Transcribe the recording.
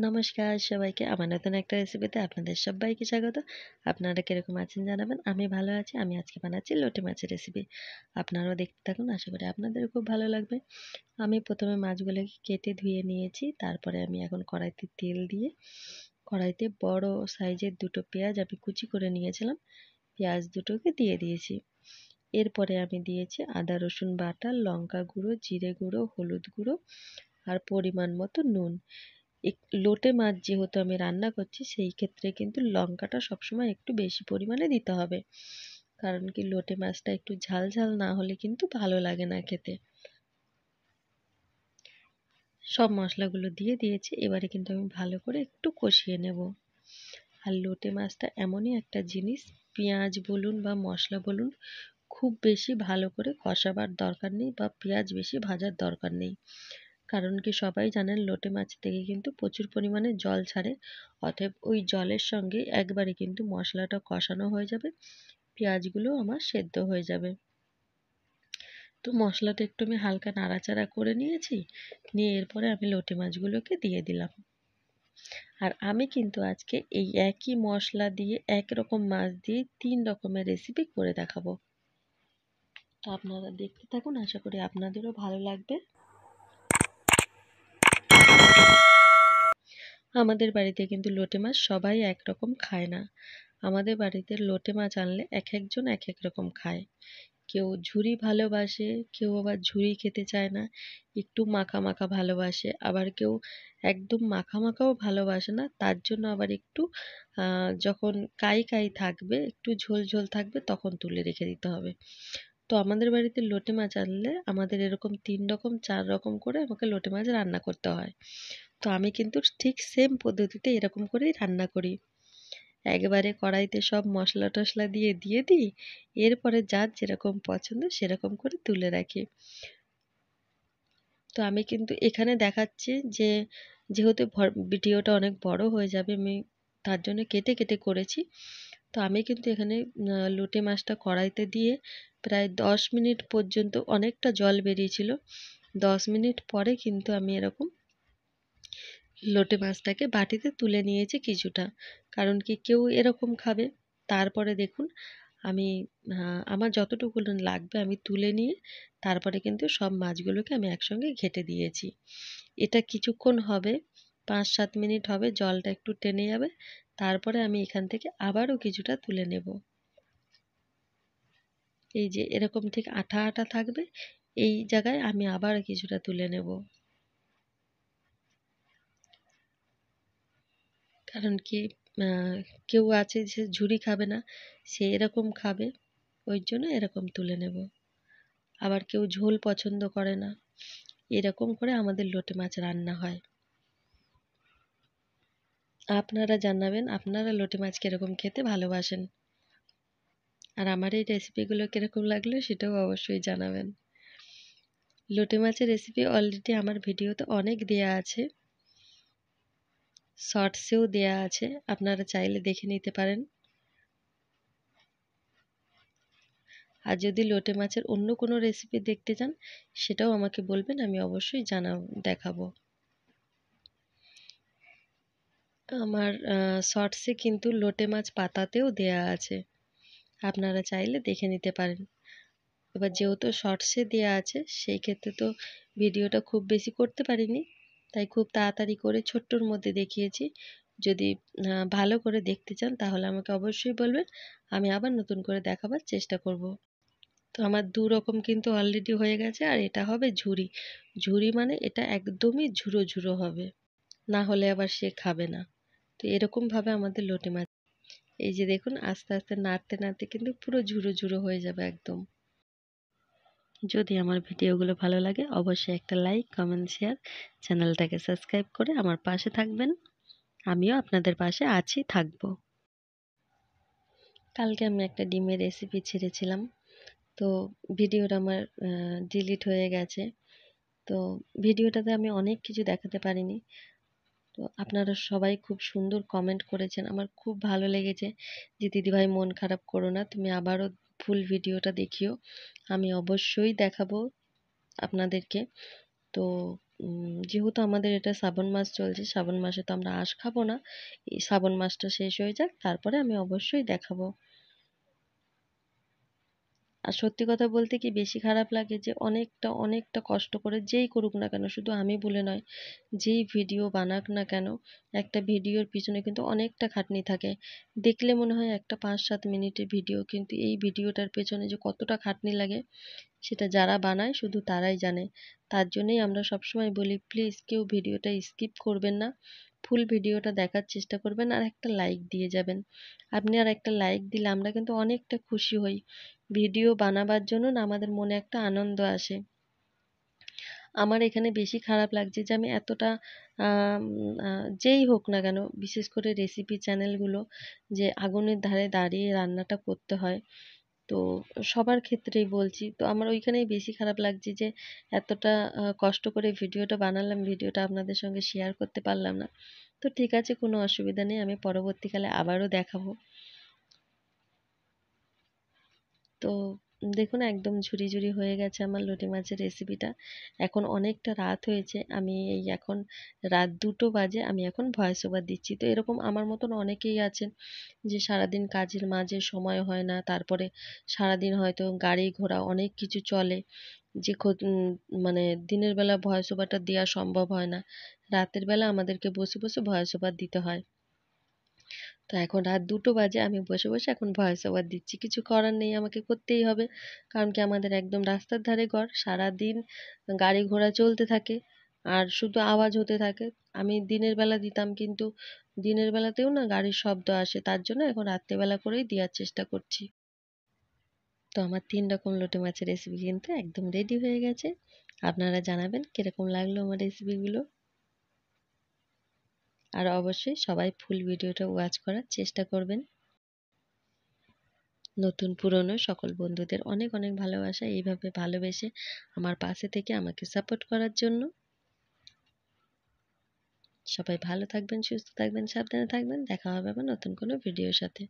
নমস্কার সবাইকে আমার নতুন একটা রেসিপিতে আপনাদের সবাইকে স্বাগত। আপনারা কিরকম আছেন জানাবেন। আমি ভালো আছি। আমি আজকে বানাচ্ছি লোটে মাছের রেসিপি। আপনারাও দেখতে থাকুন, আশা করি আপনাদেরও খুব ভালো লাগবে। আমি প্রথমে মাছগুলোকে কেটে ধুয়ে নিয়েছি। তারপরে আমি এখন কড়াইতে তেল দিয়ে কড়াইতে বড় সাইজের দুটো পেঁয়াজ আমি কুচি করে নিয়েছিলাম, পেঁয়াজ দুটোকে দিয়ে দিয়েছি। এরপরে আমি দিয়েছি আদা রসুন বাটা, লঙ্কা গুঁড়ো, জিরে গুঁড়ো, হলুদ গুঁড়ো আর পরিমাণ মতো নুন। লোটে মাছ যেহেতু আমি রান্না করছি, সেই ক্ষেত্রে কিন্তু লঙ্কাটা সবসময় একটু বেশি পরিমাণে দিতে হবে, কারণ কি লোটে মাছটা একটু ঝাল ঝাল না হলে কিন্তু ভালো লাগে না খেতে। সব মশলাগুলো দিয়ে দিয়েছি, এবারে কিন্তু আমি ভালো করে একটু কষিয়ে নেব। আর লোটে মাছটা এমনই একটা জিনিস, পেঁয়াজ বলুন বা মশলা বলুন, খুব বেশি ভালো করে কষাবার দরকার নেই বা পেঁয়াজ বেশি ভাজার দরকার নেই। কারণ কি সবাই জানেন লোটে মাছ থেকে কিন্তু প্রচুর পরিমাণে জল ছাড়ে। অতএব ওই জলের সঙ্গে একবারে কিন্তু মশলাটা কষানো হয়ে যাবে, পেঁয়াজগুলো আমার সেদ্ধ হয়ে যাবে। তো মশলাটা একটু আমি হালকা নাড়াচাড়া করে নিয়েছি, নিয়ে এরপরে আমি লোটে মাছগুলোকে দিয়ে দিলাম। আর আমি কিন্তু আজকে এই একই মশলা দিয়ে একরকম মাছ দিয়ে 3 রকমের রেসিপি করে দেখাবো। তো আপনারা দেখতে থাকুন, আশা করি আপনাদেরও ভালো লাগবে। আমাদের বাড়িতে কিন্তু লোটে মাছ সবাই একরকম খায় না। আমাদের বাড়িতে লোটে মাছ আনলে এক একজন এক এক রকম খায়। কেউ ঝুরি ভালোবাসে, কেউ আবার ঝুরি খেতে চায় না, একটু মাখা মাখা ভালোবাসে। আবার কেউ একদম মাখা মাখাও ভালোবাসে না, তার জন্য আবার একটু যখন কাই কাই থাকবে, একটু ঝোল ঝোল থাকবে, তখন তুলে রেখে দিতে হবে। তো আমাদের বাড়িতে লোটে মাছ আনলে আমাদের এরকম 3 রকম 4 রকম করে আমাকে লোটে মাছ রান্না করতে হয়। তো আমি কিন্তু ঠিক সেম পদ্ধতিতে এরকম করেই রান্না করি। একবারে কড়াইতে সব মশলা টশলা দিয়ে দিই, এরপরে যার যেরকম পছন্দ সেরকম করে তুলে রাখি। তো আমি কিন্তু এখানে দেখাচ্ছি যে যেহেতু ভিডিওটা অনেক বড় হয়ে যাবে, আমি তার জন্য কেটে কেটে করেছি। তো আমি কিন্তু এখানে লোটে মাছটা কড়াইতে দিয়ে প্রায় 10 মিনিট পর্যন্ত, অনেকটা জল বেরিয়েছিল, 10 মিনিট পরে কিন্তু আমি এরকম লোটে মাছটাকে বাটিতে তুলে নিয়েছি কিছুটা। কারণ কি কেউ এরকম খাবে। তারপরে দেখুন আমি আমার যতটুকু লাগবে আমি তুলে নিয়ে তারপরে কিন্তু সব মাছগুলোকে আমি একসঙ্গে ঘেঁটে দিয়েছি। এটা কিছুক্ষণ হবে, 5-7 মিনিট হবে, জলটা একটু টেনে যাবে। তারপরে আমি এখান থেকে আবারও কিছুটা তুলে নেব। এই যে এরকম ঠিক আঠা আঠা থাকবে, এই জায়গায় আমি আবার কিছুটা তুলে নেব। কারণ কি কেউ আছে যে ঝুরি খাবে না, সে এরকম খাবে, ওই জন্য এরকম তুলে নেব। আবার কেউ ঝোল পছন্দ করে না, এরকম করে আমাদের লোটে মাছ রান্না হয়। আপনারা জানাবেন আপনারা লোটে মাছ কিরকম খেতে ভালোবাসেন, আর আমার এই রেসিপিগুলো কিরকম লাগলো সেটাও অবশ্যই জানাবেন। লোটে মাছের রেসিপি অলরেডি আমার ভিডিওতে অনেক দেয়া আছে, শর্টসেও দেয়া আছে, আপনারা চাইলে দেখে নিতে পারেন। আর যদি লোটে মাছের অন্য কোনো রেসিপি দেখতে চান সেটাও আমাকে বলবেন, আমি অবশ্যই দেখাবো। আমার শর্টসে কিন্তু লোটে মাছ পাতাতেও দেয়া আছে, আপনারা চাইলে দেখে নিতে পারেন। এবার যেহেতু শর্টসে দেয়া আছে সেই ক্ষেত্রে তো ভিডিওটা খুব বেশি করতে পারিনি, তাই খুব তাড়াতাড়ি করে ছোট্টর মধ্যে দেখিয়েছি। যদি ভালো করে দেখতে চান তাহলে আমাকে অবশ্যই বলবেন, আমি আবার নতুন করে দেখাবার চেষ্টা করব। তো আমার 2 রকম কিন্তু অলরেডি হয়ে গেছে, আর এটা হবে ঝুরি। ঝুরি মানে এটা একদমই ঝুরো ঝুরো হবে, না হলে আবার সে খাবে না। তো এরকমভাবে আমাদের লোটে মাছ, এই যে দেখুন আস্তে আস্তে নাড়তে নাড়তে কিন্তু পুরো ঝুরো ঝুরো হয়ে যাবে একদম। যদি আমার ভিডিওগুলো ভালো লাগে অবশ্যই একটা লাইক, কমেন্ট, শেয়ার, চ্যানেলটাকে সাবস্ক্রাইব করে আমার পাশে থাকবেন। আমিও আপনাদের পাশে আছি, থাকবো। কালকে আমি একটা ডিমের রেসিপি ছেড়েছিলাম, তো ভিডিওটা আমার ডিলিট হয়ে গেছে। তো ভিডিওটাতে আমি অনেক কিছু দেখাতে পারিনি। তো আপনারা সবাই খুব সুন্দর কমেন্ট করেছেন, আমার খুব ভালো লেগেছে যে দিদিভাই মন খারাপ করো না, তুমি আবারও ফুল ভিডিওটা দেখিও, আমি অবশ্যই দেখাবো আপনাদেরকে। তো যেহেতু আমাদের এটা শ্রাবণ মাস চলছে, শ্রাবণ মাসে তো আমরা আঁশ খাবো না। এই শ্রাবণ মাসটা শেষ হয়ে যাক, তারপরে আমি অবশ্যই দেখাবো। আর সত্যি কথা বলতে কি বেশি খারাপ লাগে যে অনেকটা অনেকটা কষ্ট করে যেই করুক না কেন, শুধু আমি বলে নয়, যেই ভিডিও বানাক না কেন, একটা ভিডিওর পিছনে কিন্তু অনেকটা খাটনি থাকে। দেখলে মনে হয় একটা 5-7 মিনিটের ভিডিও, কিন্তু এই ভিডিওটার পেছনে যে কতটা খাটনি লাগে সেটা যারা বানায় শুধু তারাই জানে। তার জন্যই আমরা সবসময় বলি, প্লিজ কেউ ভিডিওটা স্কিপ করবেন না, ফুল ভিডিওটা দেখার চেষ্টা করবেন আর একটা লাইক দিয়ে যাবেন। আপনি আর একটা লাইক দিলে আমরা কিন্তু অনেকটা খুশি হই। ভিডিও বানাবার জন্য না আমাদের মনে একটা আনন্দ আসে। আমার এখানে বেশি খারাপ লাগছে যে আমি এতটা যেই হোক না কেন, বিশেষ করে রেসিপি চ্যানেলগুলো, যে আগুনের ধারে দাঁড়িয়ে রান্নাটা করতে হয়। তো সবার ক্ষেত্রেই বলছি, তো আমার ওইখানেই বেশি খারাপ লাগছে যে এতটা কষ্ট করে ভিডিওটা বানালাম, ভিডিওটা আপনাদের সঙ্গে শেয়ার করতে পারলাম না। তো ঠিক আছে, কোনো অসুবিধা নেই, আমি পরবর্তীকালে আবারও দেখাবো। তো দেখুন একদম ঝুরি ঝুরি হয়ে গেছে আমার লোটে মাছের রেসিপিটা। এখন অনেকটা রাত হয়েছে, আমি এই এখন রাত 2টো বাজে, আমি এখন ভয়েস ওভার দিচ্ছি। তো এরকম আমার মতন অনেকেই আছেন যে সারাদিন কাজের মাঝে সময় হয় না, তারপরে সারাদিন হয়তো গাড়ি ঘোড়া অনেক কিছু চলে, যে মানে দিনের বেলা ভয়েস ওভারটা দেওয়া সম্ভব হয় না, রাতের বেলা আমাদেরকে বসে বসে ভয়েস ওভার দিতে হয়। তো এখন রাত 2টো বাজে, আমি বসে বসে এখন ভয়েস ওভার দিচ্ছি, কিছু করার নেই, আমাকে করতেই হবে। কারণ কি আমাদের একদম রাস্তার ধারে ঘর, সারাদিন গাড়ি ঘোড়া চলতে থাকে আর শুধু আওয়াজ হতে থাকে। আমি দিনের বেলা দিতাম, কিন্তু দিনের বেলাতেও না গাড়ির শব্দ আসে, তার জন্য এখন রাত্রেবেলা করেই দেওয়ার চেষ্টা করছি। তো আমার 3 রকম লোটে মাছের রেসিপি কিন্তু একদম রেডি হয়ে গেছে। আপনারা জানাবেন কিরকম লাগলো আমার রেসিপিগুলো। আর অবশ্যই সবাই ফুল ভিডিওটা ওয়াচ করার চেষ্টা করবেন। নতুন পুরনো সকল বন্ধুদের অনেক অনেক ভালোবাসা, এইভাবে ভালোবেসে আমার পাশে থেকে আমাকে সাপোর্ট করার জন্য। সবাই ভালো থাকবেন, সুস্থ থাকবেন, সাবধানে থাকবেন। দেখা হবে আবার নতুন কোনো ভিডিওর সাথে।